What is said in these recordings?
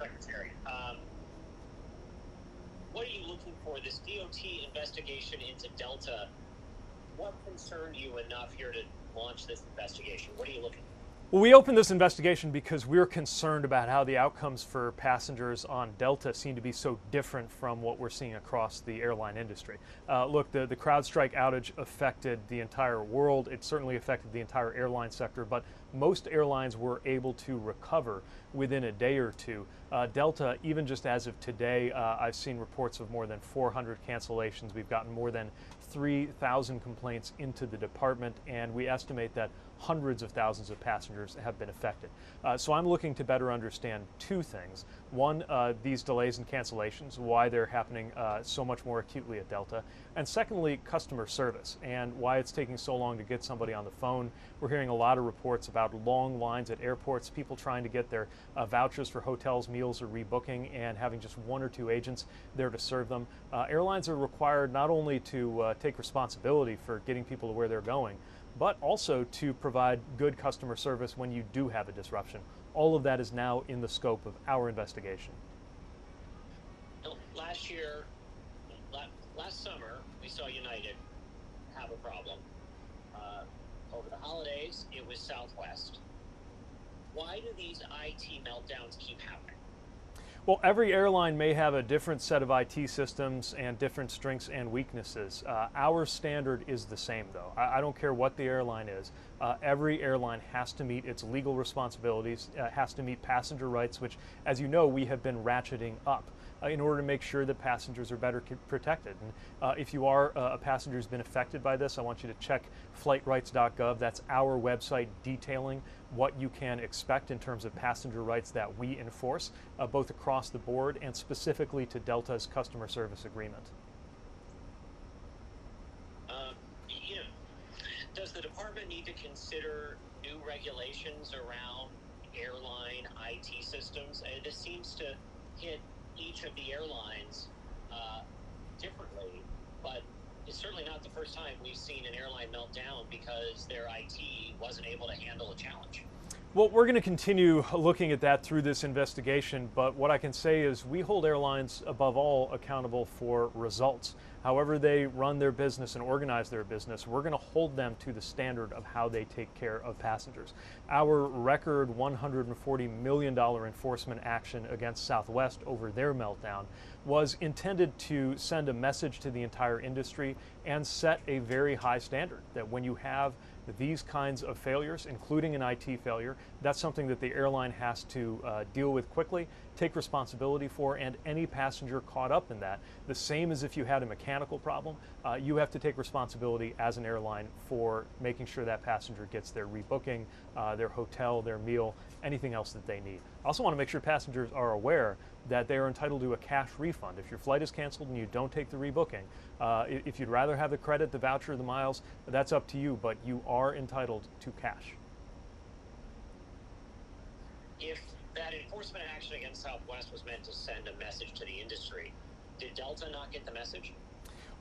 Secretary. What are you looking for? This DOT investigation into Delta, what concerned you enough here to launch this investigation? What are you looking for? Well, we opened this investigation because we're concerned about how the outcomes for passengers on Delta seem to be so different from what we're seeing across the airline industry. Look, the CrowdStrike outage affected the entire world. It certainly affected the entire airline sector, but most airlines were able to recover within a day or two. Delta, even just as of today, I've seen reports of more than 400 cancellations. We've gotten more than 3,000 complaints into the department, and we estimate that hundreds of thousands of passengers have been affected. So I'm looking to better understand two things. One, these delays and cancellations, why they're happening so much more acutely at Delta. And secondly, customer service and why it's taking so long to get somebody on the phone. We're hearing a lot of reports about long lines at airports, people trying to get their vouchers for hotels, meals, or rebooking, and having just one or two agents there to serve them. Airlines are required not only to take responsibility for getting people to where they're going, but also to provide good customer service when you do have a disruption. All of that is now in the scope of our investigation. Last summer, we saw United have a problem. Over the holidays, it was Southwest. Why do these IT meltdowns keep happening? Well, every airline may have a different set of IT systems and different strengths and weaknesses. Our standard is the same, though. I don't care what the airline is. Every airline has to meet its legal responsibilities, has to meet passenger rights, which, as you know, we have been ratcheting up in order to make sure that passengers are better protected. And if you are a passenger who's been affected by this, I want you to check flightrights.gov. That's our website detailing what you can expect in terms of passenger rights that we enforce, both across the board and specifically to Delta's customer service agreement. Does the department need to consider new regulations around airline IT systems? And this seems to hit each of the airlines differently, but it's certainly not the first time we've seen an airline meltdown because their IT wasn't able to handle a challenge. Well, we're going to continue looking at that through this investigation, but what I can say is we hold airlines above all accountable for results. However they run their business and organize their business, we're going to hold them to the standard of how they take care of passengers. Our record $140 million enforcement action against Southwest over their meltdown was intended to send a message to the entire industry and set a very high standard that when you have these kinds of failures, including an IT failure, that's something that the airline has to deal with quickly, take responsibility for, and any passenger caught up in that, the same as if you had a mechanical problem, you have to take responsibility as an airline for making sure that passenger gets their rebooking, their hotel, their meal, anything else that they need. I also want to make sure passengers are aware that they are entitled to a cash refund. If your flight is canceled and you don't take the rebooking, if you'd rather have the credit, the voucher, the miles, that's up to you, but you are entitled to cash. If that enforcement action against Southwest was meant to send a message to the industry, did Delta not get the message?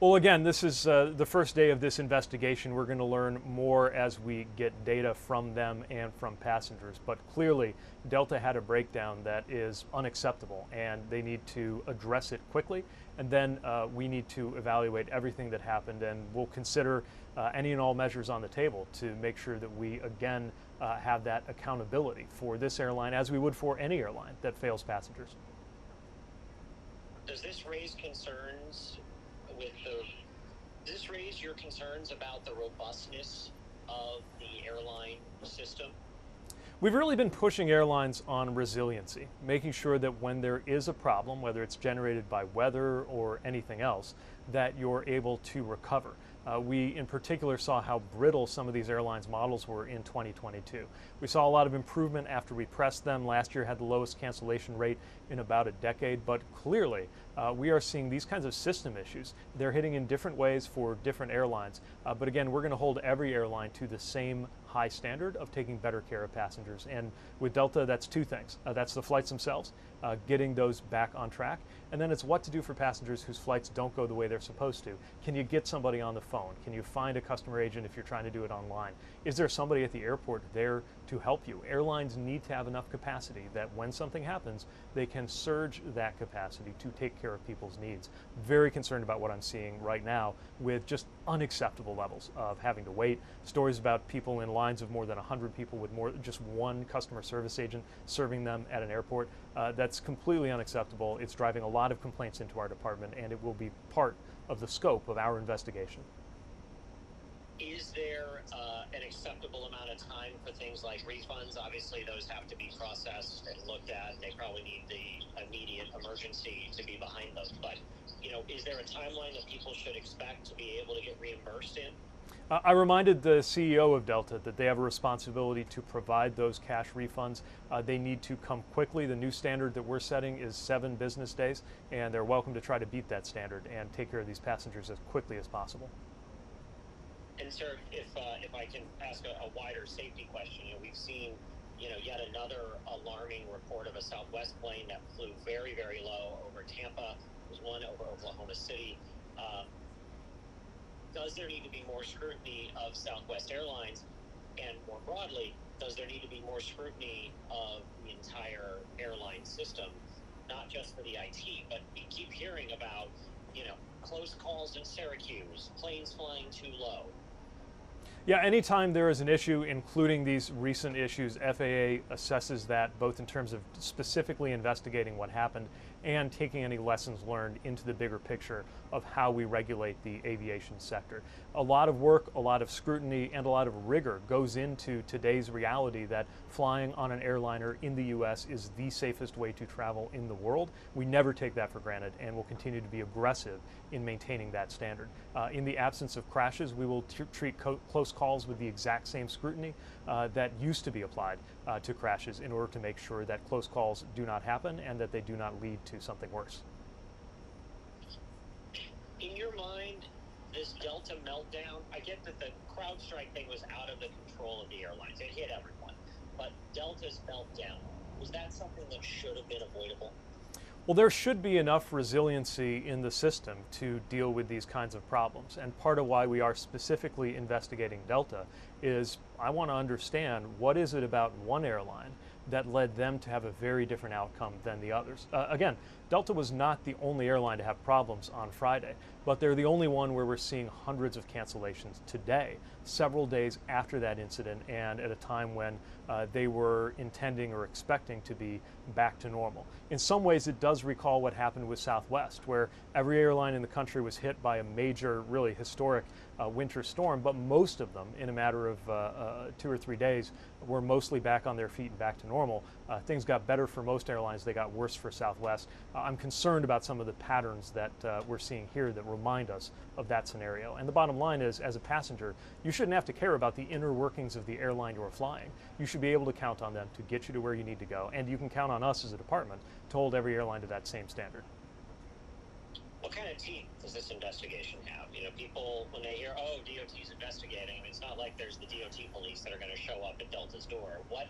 Well, again, this is the first day of this investigation. We're going to learn more as we get data from them and from passengers. But clearly, Delta had a breakdown that is unacceptable, and they need to address it quickly. And then we need to evaluate everything that happened, and we'll consider any and all measures on the table to make sure that we, again, have that accountability for this airline, as we would for any airline that fails passengers. Does this raise concerns Does this raise your concerns about the robustness of the airline system? We've really been pushing airlines on resiliency, making sure that when there is a problem, whether it's generated by weather or anything else, that you're able to recover. We in particular saw how brittle some of these airlines models were in 2022. We saw a lot of improvement after we pressed them. Last year had the lowest cancellation rate in about a decade, but clearly we are seeing these kinds of system issues. They're hitting in different ways for different airlines, but again, we're going to hold every airline to the same high standard of taking better care of passengers. And with Delta, that's two things. That's the flights themselves, getting those back on track, and then it's what to do for passengers whose flights don't go the way they're supposed to. Can you get somebody on the phone? Can you find a customer agent if you're trying to do it online? Is there somebody at the airport there to help you. Airlines need to have enough capacity that when something happens, they can surge that capacity to take care of people's needs. Very concerned about what I'm seeing right now with just unacceptable levels of having to wait. Stories about people in lines of more than 100 people with just one customer service agent serving them at an airport. That's completely unacceptable. It's driving a lot of complaints into our department, and it will be part of the scope of our investigation. Is there an acceptable amount of time for things like refunds? Obviously, those have to be processed and looked at. They probably need the immediate emergency to be behind them. But, is there a timeline that people should expect to be able to get reimbursed in? I reminded the CEO of Delta that they have a responsibility to provide those cash refunds. They need to come quickly. The new standard that we're setting is 7 business days, and they're welcome to try to beat that standard and take care of these passengers as quickly as possible. And sir, if I can ask a wider safety question, we've seen, yet another alarming report of a Southwest plane that flew very, very low over Tampa. There was one over Oklahoma City. Does there need to be more scrutiny of Southwest Airlines? And more broadly, does there need to be more scrutiny of the entire airline system, not just for the IT, but we keep hearing about, close calls in Syracuse, planes flying too low. Yeah, anytime there is an issue, including these recent issues, FAA assesses that both in terms of specifically investigating what happened and taking any lessons learned into the bigger picture of how we regulate the aviation sector. A lot of work, a lot of scrutiny, and a lot of rigor goes into today's reality that flying on an airliner in the U.S. is the safest way to travel in the world. We never take that for granted, and will continue to be aggressive in maintaining that standard. In the absence of crashes, we will treat close calls with the exact same scrutiny that used to be applied to crashes in order to make sure that close calls do not happen and that they do not lead to something worse. In your mind, this Delta meltdown, I get that the CrowdStrike thing was out of the control of the airlines. It hit everyone. But Delta's meltdown, was that something that should have been avoidable? Well, there should be enough resiliency in the system to deal with these kinds of problems. And part of why we are specifically investigating Delta is I want to understand what is it about one airline that led them to have a very different outcome than the others. Again, Delta was not the only airline to have problems on Friday, but they're the only one where we're seeing hundreds of cancellations today, several days after that incident and at a time when they were intending or expecting to be back to normal. In some ways, it does recall what happened with Southwest, where every airline in the country was hit by a major, really historic winter storm, but most of them, in a matter of 2 or 3 days, were mostly back on their feet and back to normal. Things got better for most airlines. They got worse for Southwest. I'm concerned about some of the patterns that we're seeing here that remind us of that scenario. And the bottom line is, as a passenger, you shouldn't have to care about the inner workings of the airline you're flying. You should be able to count on them to get you to where you need to go. And you can count on us as a department to hold every airline to that same standard. What kind of team does this investigation have? People, when they hear, oh, DOT's investigating, it's not like there's the DOT police that are going to show up at Delta's door. What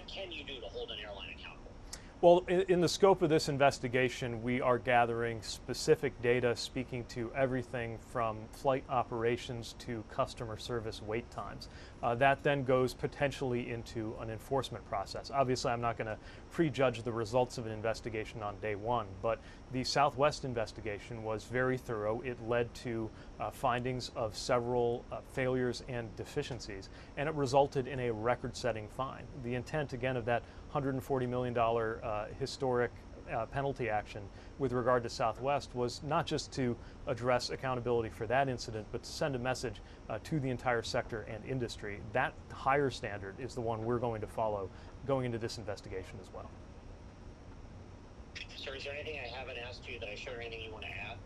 can you do to hold an airline accountable? Well, in the scope of this investigation, we are gathering specific data speaking to everything from flight operations to customer service wait times. That then goes potentially into an enforcement process. Obviously, I'm not going to prejudge the results of an investigation on day one, but the Southwest investigation was very thorough. It led to findings of several failures and deficiencies, and it resulted in a record-setting fine. The intent, again, of that $140 million historic penalty action with regard to Southwest was not just to address accountability for that incident, but to send a message to the entire sector and industry. That higher standard is the one we're going to follow going into this investigation as well. Sir, is there anything I haven't asked you that I should, or anything you want to add?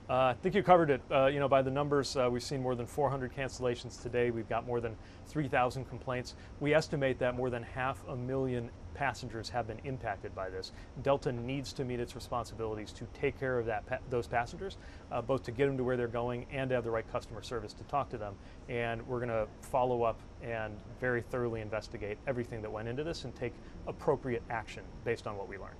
I think you covered it. By the numbers, we've seen more than 400 cancellations today. We've got more than 3,000 complaints. We estimate that more than 500,000 passengers have been impacted by this. Delta needs to meet its responsibilities to take care of those passengers, both to get them to where they're going and to have the right customer service to talk to them. And we're going to follow up and very thoroughly investigate everything that went into this and take appropriate action based on what we learned.